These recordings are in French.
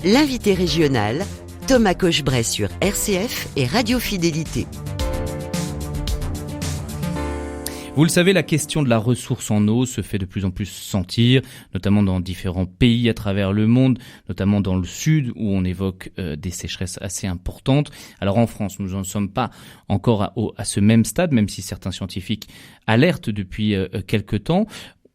L'invité régional, Thomas Cochebray sur RCF et Radio Fidélité. Vous le savez, la question de la ressource en eau se fait de plus en plus sentir, notamment dans différents pays à travers le monde, notamment dans le sud où on évoque des sécheresses assez importantes. Alors en France, nous n'en sommes pas encore à ce même stade, même si certains scientifiques alertent depuis quelque temps.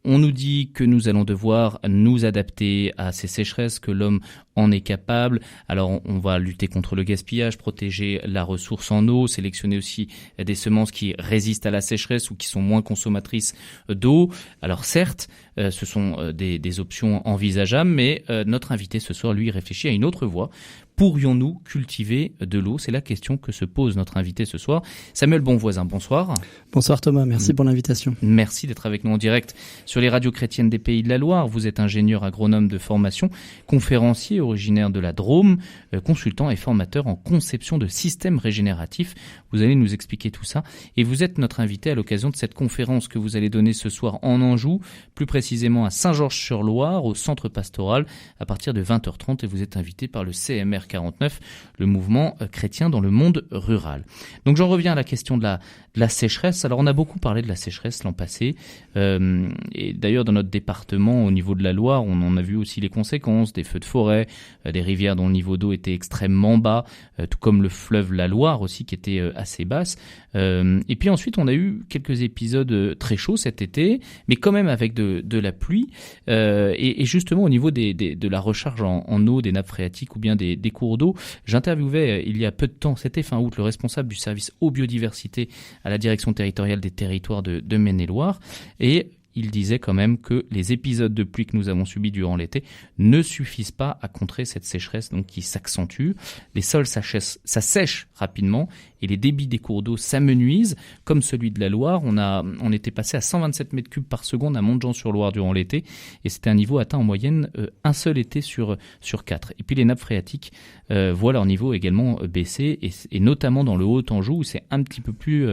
On nous dit que nous allons devoir nous adapter à ces sécheresses, que l'homme en est capable. Alors on va lutter contre le gaspillage, protéger la ressource en eau, sélectionner aussi des semences qui résistent à la sécheresse ou qui sont moins consommatrices d'eau. Alors certes, ce sont des options envisageables, mais notre invité ce soir, lui, réfléchit à une autre voie. Pourrions-nous cultiver de l'eau ? C'est la question que se pose notre invité ce soir. Samuel Bonvoisin, bonsoir. Bonsoir Thomas, merci pour l'invitation. Merci d'être avec nous en direct sur les radios chrétiennes des Pays de la Loire. Vous êtes ingénieur agronome de formation, conférencier originaire de la Drôme, consultant et formateur en conception de systèmes régénératifs. Vous allez nous expliquer tout ça. Et vous êtes notre invité à l'occasion de cette conférence que vous allez donner ce soir en Anjou, plus précisément à Saint-Georges-sur-Loire, au centre pastoral, à partir de 20h30. Et vous êtes invité par le CMR 49, le mouvement chrétien dans le monde rural. Donc j'en reviens à la question de la sécheresse. Alors on a beaucoup parlé de la sécheresse l'an passé, et d'ailleurs dans notre département, au niveau de la Loire, on en a vu aussi les conséquences, des feux de forêt, des rivières dont le niveau d'eau était extrêmement bas, tout comme le fleuve la Loire aussi qui était assez basse. Et puis ensuite on a eu quelques épisodes très chauds cet été, mais quand même avec de la pluie, et justement au niveau de la recharge en eau des nappes phréatiques ou bien des cours d'eau. J'interviewais il y a peu de temps, c'était fin août, le responsable du service eau biodiversité à la direction territoriale des territoires de Maine-et-Loire, et il disait quand même que les épisodes de pluie que nous avons subis durant l'été ne suffisent pas à contrer cette sécheresse donc qui s'accentue. Les sols s'assèchent rapidement et les débits des cours d'eau s'amenuisent, comme celui de la Loire. On était passé à 127 mètres cubes par seconde à Montjean-sur-Loire durant l'été, et c'était un niveau atteint en moyenne un seul été sur 4. Et puis les nappes phréatiques voient leur niveau également baisser, et notamment dans le Haut-Anjou où c'est un petit peu plus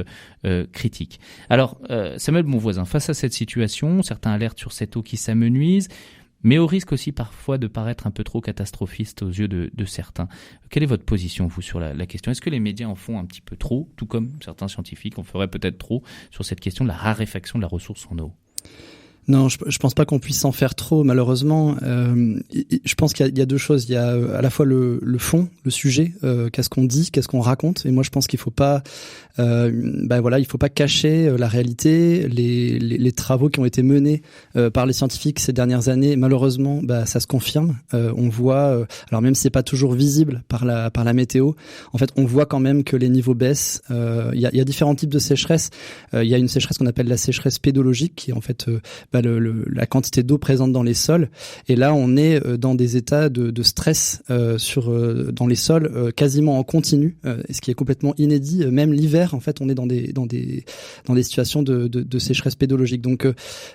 critique. Alors Samuel Bonvoisin, face à cette situation, certains alertent sur cette eau qui s'amenuise, mais au risque aussi parfois de paraître un peu trop catastrophiste aux yeux de certains. Quelle est votre position, vous, sur la question ? Est-ce que les médias en font un petit peu trop, tout comme certains scientifiques en feraient peut-être trop, sur cette question de la raréfaction de la ressource en eau ? Non, je pense pas qu'on puisse en faire trop, malheureusement. Je pense qu'il y a deux choses. Il y a à la fois le fond, le sujet, qu'est-ce qu'on dit, qu'est-ce qu'on raconte. Et moi, je pense qu'il faut pas, il faut pas cacher la réalité, les travaux qui ont été menés par les scientifiques ces dernières années. Malheureusement, ça se confirme. On voit, alors même si c'est pas toujours visible par la météo, en fait, on voit quand même que les niveaux baissent. Il y a différents types de sécheresse. Il y a une sécheresse qu'on appelle la sécheresse pédologique, qui est en fait la quantité d'eau présente dans les sols, et là on est dans des états de stress dans les sols quasiment en continu, ce qui est complètement inédit. Même l'hiver, en fait, on est dans des situations de sécheresse pédologique. Donc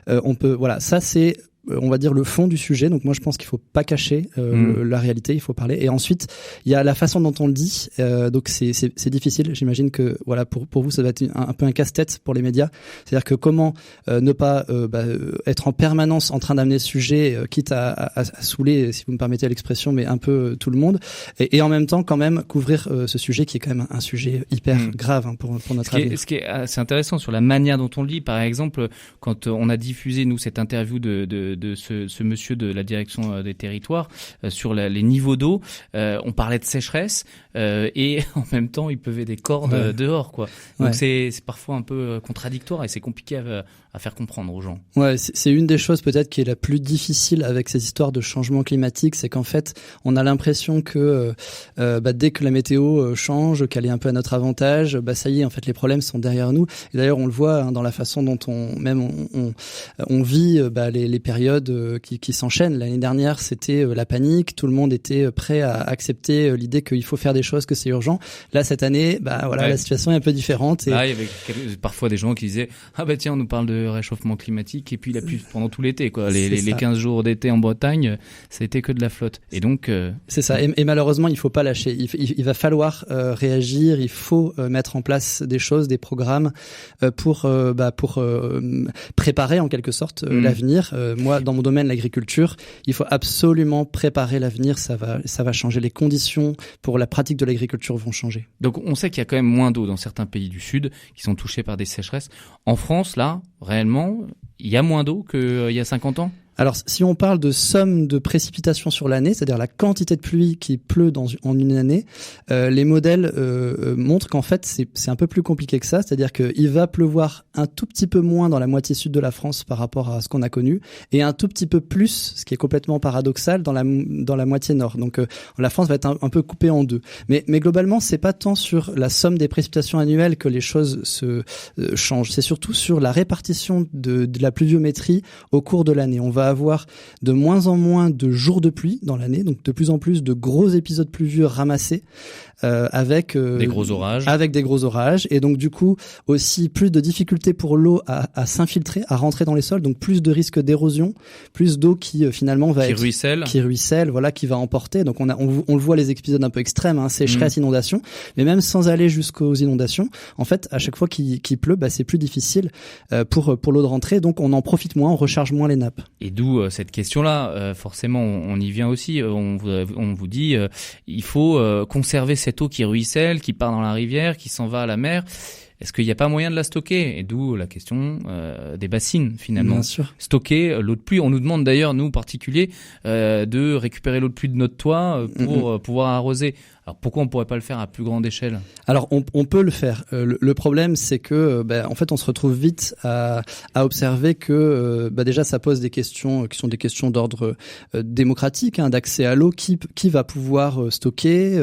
on peut, voilà, ça c'est, on va dire, le fond du sujet. Donc moi je pense qu'il faut pas cacher la réalité, il faut parler. Et ensuite il y a la façon dont on le dit. Donc c'est difficile. J'imagine que voilà, pour vous ça va être un peu un casse-tête pour les médias. C'est-à-dire que comment ne pas être en permanence en train d'amener ce sujet, quitte à saouler, si vous me permettez l'expression, mais un peu tout le monde, et en même temps quand même couvrir ce sujet qui est quand même un sujet hyper grave pour notre avenir. Ce qui est assez intéressant sur la manière dont on le dit, par exemple, quand on a diffusé nous cette interview de ce monsieur de la direction des territoires sur les niveaux d'eau, on parlait de sécheresse et en même temps il pleuvait des cordes dehors, quoi. Donc c'est parfois un peu contradictoire et c'est compliqué à faire comprendre aux gens. Ouais, c'est une des choses peut-être qui est la plus difficile avec ces histoires de changement climatique, c'est qu'en fait on a l'impression que dès que la météo change, qu'elle est un peu à notre avantage, ça y est, en fait les problèmes sont derrière nous. Et d'ailleurs on le voit dans la façon dont on vit les périodes qui s'enchaînent. L'année dernière, c'était la panique. Tout le monde était prêt à accepter l'idée qu'il faut faire des choses, que c'est urgent. Là, cette année, la situation est un peu différente. Là, il y avait parfois des gens qui disaient « Ah tiens, on nous parle le réchauffement climatique et puis la pluie pendant tout l'été, quoi. Les 15 jours d'été en Bretagne, ça a été que de la flotte. Et donc c'est ça. Et malheureusement, il faut pas lâcher. Il va falloir réagir. Il faut mettre en place des choses, des programmes pour préparer en quelque sorte l'avenir. Moi, dans mon domaine, l'agriculture, il faut absolument préparer l'avenir. Ça va changer. Les conditions pour la pratique de l'agriculture vont changer. Donc, on sait qu'il y a quand même moins d'eau dans certains pays du Sud qui sont touchés par des sécheresses. En France, là, réellement, il y a moins d'eau qu'il y a 50 ans ? Alors, si on parle de somme de précipitations sur l'année, c'est-à-dire la quantité de pluie qui pleut en une année, les modèles montrent qu'en fait, c'est un peu plus compliqué que ça. C'est-à-dire qu'il va pleuvoir un tout petit peu moins dans la moitié sud de la France par rapport à ce qu'on a connu, et un tout petit peu plus, ce qui est complètement paradoxal, dans la moitié nord. Donc, la France va être un peu coupée en deux. Mais globalement, c'est pas tant sur la somme des précipitations annuelles que les choses se changent. C'est surtout sur la répartition de la pluviométrie au cours de l'année. On va avoir de moins en moins de jours de pluie dans l'année, donc de plus en plus de gros épisodes pluvieux ramassés avec des gros orages. Avec des gros orages, et donc du coup aussi plus de difficultés pour l'eau à s'infiltrer, à rentrer dans les sols, donc plus de risques d'érosion, plus d'eau qui finalement va qui ruisselle, voilà, qui va emporter. Donc on le voit, les épisodes un peu extrêmes, sécheresse, inondation, mais même sans aller jusqu'aux inondations, en fait à chaque fois qu'il pleut, c'est plus difficile pour l'eau de rentrer, donc on en profite moins, on recharge moins les nappes. Et d'où cette question-là, forcément on y vient aussi, on vous dit il faut conserver cette eau qui ruisselle, qui part dans la rivière, qui s'en va à la mer. Est-ce qu'il n'y a pas moyen de la stocker ? Et d'où la question des bassines, finalement. Bien sûr. Stocker l'eau de pluie. On nous demande d'ailleurs, nous particuliers, de récupérer l'eau de pluie de notre toit pour pouvoir arroser. Alors pourquoi on pourrait pas le faire à plus grande échelle ? Alors on peut le faire. Le problème, c'est que en fait on se retrouve vite à observer que déjà ça pose des questions qui sont des questions d'ordre démocratique, d'accès à l'eau, qui va pouvoir stocker,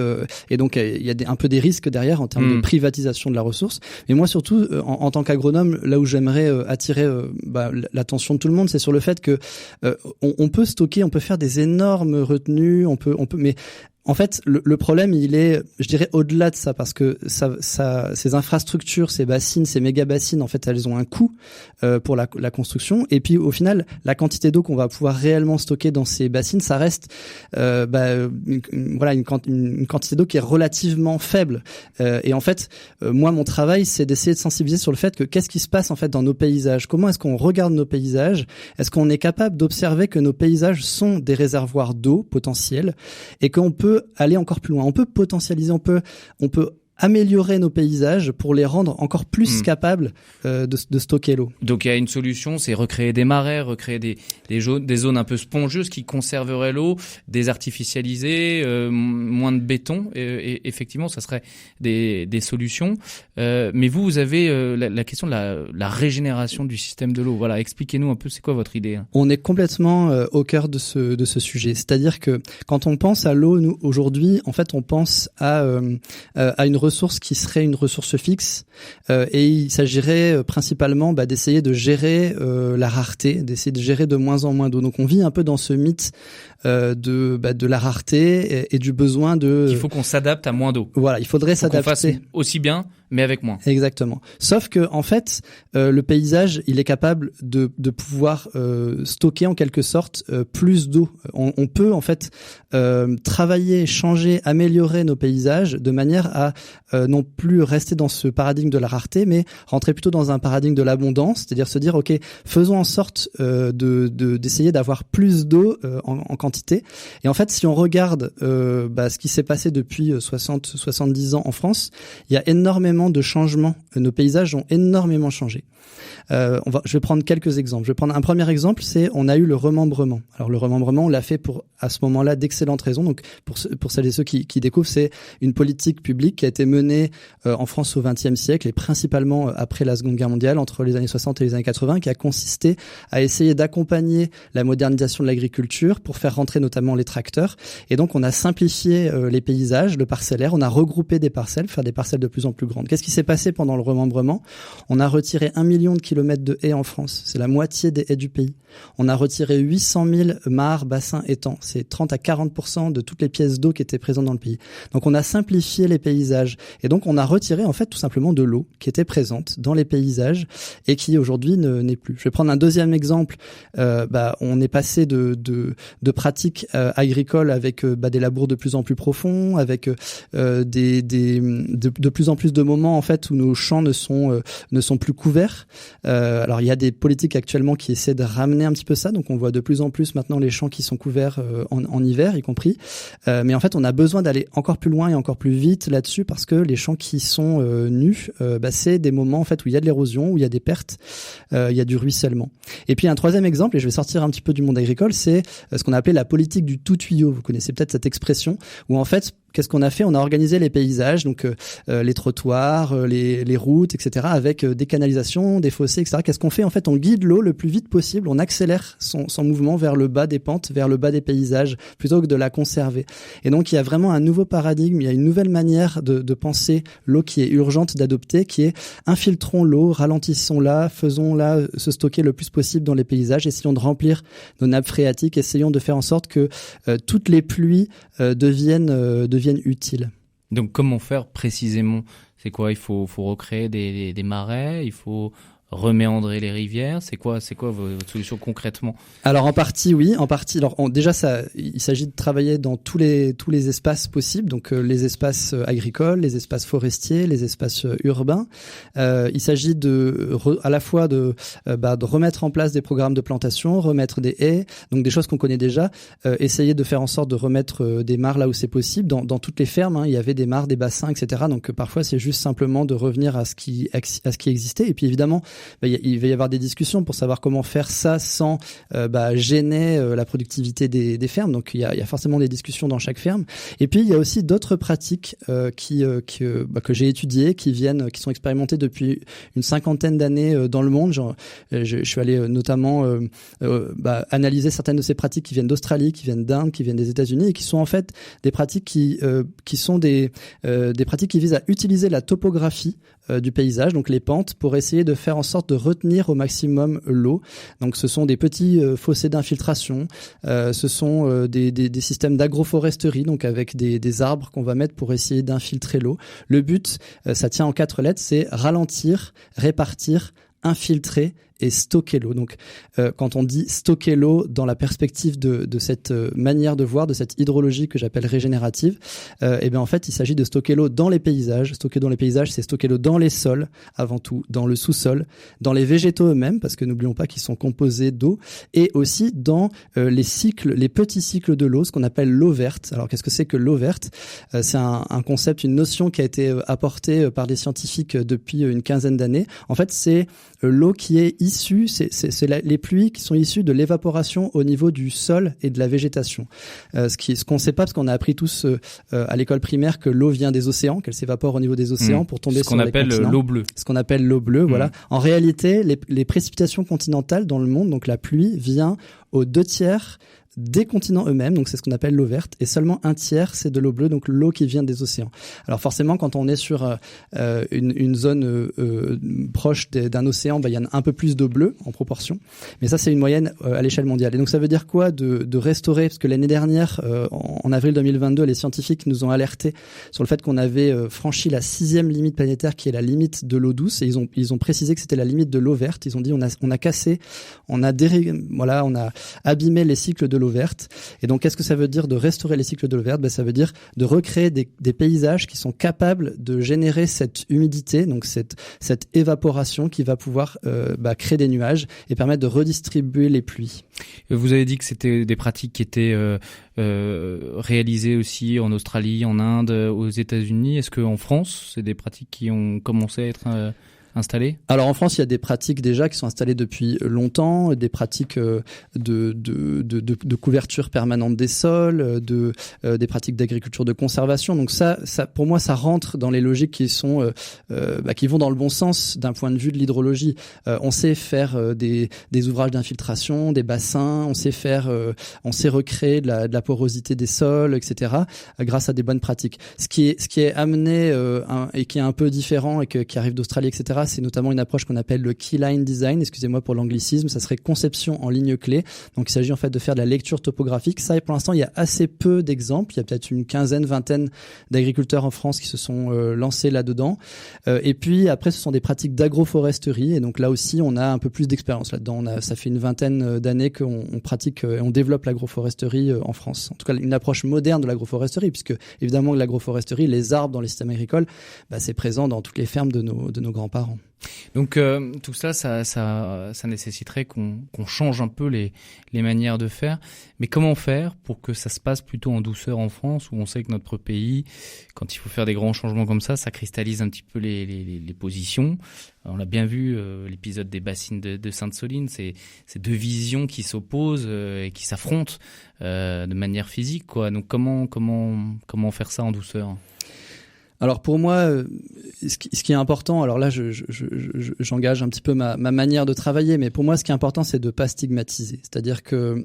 et donc il y a un peu des risques derrière en termes de privatisation de la ressource. Mais moi surtout en tant qu'agronome, là où j'aimerais attirer l'attention de tout le monde, c'est sur le fait que on peut stocker, on peut faire des énormes retenues, on peut mais en fait, le problème, il est, je dirais, au-delà de ça, parce que ces infrastructures, ces bassines, ces méga bassines, en fait, elles ont un coût pour la construction. Et puis, au final, la quantité d'eau qu'on va pouvoir réellement stocker dans ces bassines, ça reste, une quantité d'eau qui est relativement faible. Et en fait, moi, mon travail, c'est d'essayer de sensibiliser sur le fait que qu'est-ce qui se passe en fait dans nos paysages. Comment est-ce qu'on regarde nos paysages ? Est-ce qu'on est capable d'observer que nos paysages sont des réservoirs d'eau potentiels et qu'on peut aller encore plus loin. On peut potentialiser, on peut améliorer nos paysages pour les rendre encore plus capables de stocker l'eau. Donc il y a une solution, c'est recréer des marais, recréer des zones un peu spongieuses qui conserveraient l'eau, désartificialiser, moins de béton. Et effectivement, ça serait des solutions. Mais vous avez la question de la régénération du système de l'eau. Voilà, expliquez-nous un peu, c'est quoi votre idée ? On est complètement au cœur de ce sujet. C'est-à-dire que quand on pense à l'eau, nous aujourd'hui, en fait, on pense à une ressource qui serait une ressource fixe, et il s'agirait principalement d'essayer de gérer la rareté, d'essayer de gérer de moins en moins d'eau. Donc on vit un peu dans ce mythe de la rareté et du besoin de... Il faut qu'on s'adapte à moins d'eau. Voilà, il faudrait s'adapter. Qu'on fasse aussi bien, mais avec moins. Exactement. Sauf que en fait, le paysage, il est capable de pouvoir stocker en quelque sorte plus d'eau. On peut en fait travailler, changer, améliorer nos paysages de manière à non plus rester dans ce paradigme de la rareté, mais rentrer plutôt dans un paradigme de l'abondance, c'est-à-dire se dire ok, faisons en sorte d'essayer d'avoir plus d'eau en quantité. Et en fait, si on regarde ce qui s'est passé depuis 70 ans en France, il y a énormément de changements. Nos paysages ont énormément changé. Je vais prendre quelques exemples. Je vais prendre un premier exemple, c'est on a eu le remembrement. Alors le remembrement, on l'a fait pour à ce moment-là d'excellentes raisons. Donc pour celles et ceux qui découvrent, c'est une politique publique qui a été menée en France au XXe siècle et principalement après la Seconde Guerre mondiale, entre les années 60 et les années 80, qui a consisté à essayer d'accompagner la modernisation de l'agriculture pour faire rentrer notamment les tracteurs. Et donc on a simplifié les paysages, le parcellaire, on a regroupé des parcelles, faire des parcelles de plus en plus grandes. Qu'est-ce qui s'est passé pendant le remembrement? On a retiré 1 million de kilomètres de haies en France. C'est la moitié des haies du pays. On a retiré 800 000 mares, bassins, étangs. C'est 30 à 40% de toutes les pièces d'eau qui étaient présentes dans le pays. Donc on a simplifié les paysages. Et donc on a retiré en fait tout simplement de l'eau qui était présente dans les paysages et qui aujourd'hui n'est plus. Je vais prendre un deuxième exemple. On est passé de pratiques agricoles avec des labours de plus en plus profonds, avec de plus en plus de moments en fait où nos champs ne sont plus couverts. Alors il y a des politiques actuellement qui essaient de ramener un petit peu ça, donc on voit de plus en plus maintenant les champs qui sont couverts en hiver y compris. Mais en fait on a besoin d'aller encore plus loin et encore plus vite là-dessus parce que les champs qui sont nus, c'est des moments en fait où il y a de l'érosion, où il y a des pertes, il y a du ruissellement. Et puis un troisième exemple, et je vais sortir un petit peu du monde agricole, c'est ce qu'on a appelé la politique du tout tuyau. Vous connaissez peut-être cette expression où en fait qu'est-ce qu'on a fait? On a organisé les paysages, donc les trottoirs, les routes, etc., avec des canalisations, des fossés, etc. Qu'est-ce qu'on fait? En fait, on guide l'eau le plus vite possible, on accélère son mouvement vers le bas des pentes, vers le bas des paysages, plutôt que de la conserver. Et donc, il y a vraiment un nouveau paradigme, il y a une nouvelle manière de penser l'eau qui est urgente d'adopter, qui est infiltrons l'eau, ralentissons-la, faisons-la se stocker le plus possible dans les paysages, essayons de remplir nos nappes phréatiques, essayons de faire en sorte que toutes les pluies deviennent utiles. Donc comment faire précisément? C'est quoi? Il faut recréer des marais, il faut reméandrer les rivières, c'est quoi votre solution concrètement? Alors en partie oui, en partie. Alors déjà il s'agit de travailler dans tous les espaces possibles, donc les espaces agricoles, les espaces forestiers, les espaces urbains. Il s'agit à la fois de remettre en place des programmes de plantation, remettre des haies, donc des choses qu'on connaît déjà, essayer de faire en sorte de remettre des mares là où c'est possible. Dans toutes les fermes, il y avait des mares, des bassins, etc. Donc parfois c'est juste simplement de revenir à ce qui existait. Et puis évidemment il va y avoir des discussions pour savoir comment faire ça sans gêner la productivité des fermes. Donc il y a forcément des discussions dans chaque ferme. Et puis il y a aussi d'autres pratiques que j'ai étudiées, qui sont expérimentées depuis une 50aine d'années dans le monde. Je suis allé notamment analyser certaines de ces pratiques qui viennent d'Australie, qui viennent d'Inde, qui viennent des États-Unis et qui sont en fait des pratiques qui sont des pratiques qui visent à utiliser la topographie du paysage, donc les pentes, pour essayer de faire en sorte de retenir au maximum l'eau. Donc ce sont des petits fossés d'infiltration, ce sont des systèmes d'agroforesterie, donc avec des arbres qu'on va mettre pour essayer d'infiltrer l'eau. Le but, ça tient en 4 lettres, c'est ralentir, répartir, infiltrer et stocker l'eau. Donc, quand on dit stocker l'eau dans la perspective de cette manière de voir, de cette hydrologie que j'appelle régénérative, en fait, il s'agit de stocker l'eau dans les paysages. Stocker dans les paysages, c'est stocker l'eau dans les sols, avant tout, dans le sous-sol, dans les végétaux eux-mêmes, parce que n'oublions pas qu'ils sont composés d'eau, et aussi dans les petits cycles de l'eau, ce qu'on appelle l'eau verte. Alors, qu'est-ce que c'est que l'eau verte? C'est un concept, une notion qui a été apportée par des scientifiques depuis une quinzaine d'années. En fait, c'est l'eau qui est issue, c'est les pluies qui sont issues de l'évaporation au niveau du sol et de la végétation. Ce qu'on ne sait pas, parce qu'on a appris tous à l'école primaire que l'eau vient des océans, qu'elle s'évapore au niveau des océans pour tomber sur les continents. Ce qu'on appelle l'eau bleue. Ce qu'on appelle l'eau bleue, voilà. En réalité, les précipitations continentales dans le monde, donc la pluie, vient aux 2/3 des continents eux-mêmes, donc c'est ce qu'on appelle l'eau verte, et seulement 1/3 c'est de l'eau bleue, donc l'eau qui vient des océans. Alors forcément, quand on est sur une zone proche d'un océan, il y a un peu plus d'eau bleue en proportion, mais ça c'est une moyenne à l'échelle mondiale. Et donc ça veut dire quoi de restaurer, parce que l'année dernière, en avril 2022, les scientifiques nous ont alerté sur le fait qu'on avait franchi la 6e limite planétaire, qui est la limite de l'eau douce, et ils ont précisé que c'était la limite de l'eau verte. Ils ont dit on a cassé, on a abîmé les cycles de l'eau verte. Et donc, qu'est-ce que ça veut dire de restaurer les cycles de l'eau verte? Ça veut dire de recréer des paysages qui sont capables de générer cette humidité, donc cette évaporation qui va pouvoir créer des nuages et permettre de redistribuer les pluies. Vous avez dit que c'était des pratiques qui étaient réalisées aussi en Australie, en Inde, aux États-Unis. Est-ce qu'en France, c'est des pratiques qui ont commencé à être installées ? Alors en France, il y a des pratiques déjà qui sont installées depuis longtemps, des pratiques de couverture permanente des sols, des pratiques d'agriculture de conservation. Donc ça pour moi, ça rentre dans les logiques qui sont qui vont dans le bon sens d'un point de vue de l'hydrologie. On sait faire des ouvrages d'infiltration, des bassins, on sait recréer de la porosité des sols, etc. Grâce à des bonnes pratiques. Ce qui est amené et qui est un peu différent et qui arrive d'Australie, etc. C'est notamment une approche qu'on appelle le keyline design. Excusez-moi pour l'anglicisme. Ça serait conception en ligne clé. Donc il s'agit en fait de faire de la lecture topographique. Ça, et pour l'instant, il y a assez peu d'exemples. Il y a peut-être une quinzaine, vingtaine d'agriculteurs en France qui se sont lancés là-dedans. Et puis après, ce sont des pratiques d'agroforesterie. Et donc là aussi, on a un peu plus d'expérience là-dedans. Ça fait une vingtaine d'années qu'on pratique et on développe l'agroforesterie en France. En tout cas, une approche moderne de l'agroforesterie, puisque évidemment l'agroforesterie, les arbres dans les systèmes agricoles, c'est présent dans toutes les fermes de nos grands-parents. Donc tout ça nécessiterait qu'on change un peu les manières de faire. Mais comment faire pour que ça se passe plutôt en douceur en France, où on sait que notre pays, quand il faut faire des grands changements comme ça cristallise un petit peu les positions. On l'a bien vu, l'épisode des bassines de Sainte-Soline, c'est deux visions qui s'opposent et qui s'affrontent de manière physique, quoi. Donc comment faire ça en douceur ? Alors pour moi, ce qui est important, alors là j'engage un petit peu ma manière de travailler, mais pour moi ce qui est important c'est de pas stigmatiser. C'est-à-dire que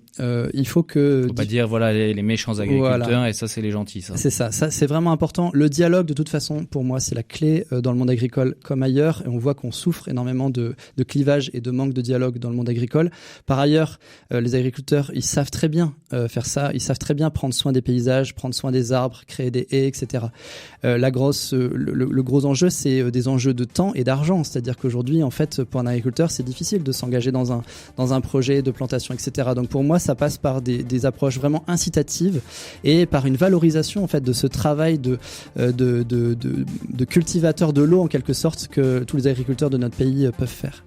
il faut pas dire voilà les méchants agriculteurs, voilà. Et ça c'est les gentils, ça. C'est ça c'est vraiment important. Le dialogue de toute façon pour moi c'est la clé dans le monde agricole comme ailleurs, et on voit qu'on souffre énormément de clivage et de manque de dialogue dans le monde agricole. Par ailleurs, les agriculteurs ils savent très bien faire ça, ils savent très bien prendre soin des paysages, prendre soin des arbres, créer des haies, etc. Le gros enjeu, c'est des enjeux de temps et d'argent. C'est-à-dire qu'aujourd'hui, en fait, pour un agriculteur, c'est difficile de s'engager dans un projet de plantation, etc. Donc pour moi, ça passe par des approches vraiment incitatives et par une valorisation en fait de ce travail de cultivateur de l'eau en quelque sorte que tous les agriculteurs de notre pays peuvent faire.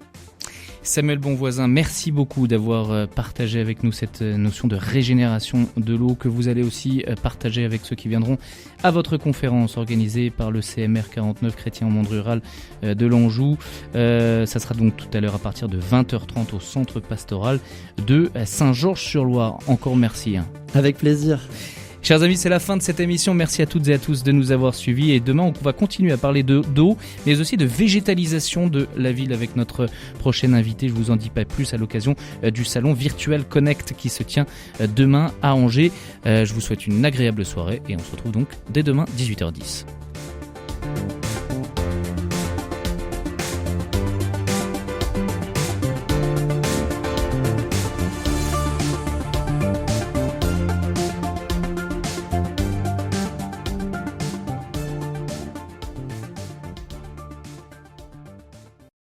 Samuel Bonvoisin, merci beaucoup d'avoir partagé avec nous cette notion de régénération de l'eau que vous allez aussi partager avec ceux qui viendront à votre conférence organisée par le CMR 49 Chrétien au monde rural de l'Anjou. Ça sera donc tout à l'heure à partir de 20h30 au centre pastoral de Saint-Georges-sur-Loire. Encore merci. Avec plaisir. Chers amis, c'est la fin de cette émission. Merci à toutes et à tous de nous avoir suivis. Et demain, on va continuer à parler d'eau, mais aussi de végétalisation de la ville avec notre prochain invité. Je vous en dis pas plus à l'occasion du salon Virtuel Connect qui se tient demain à Angers. Je vous souhaite une agréable soirée et on se retrouve donc dès demain 18h10.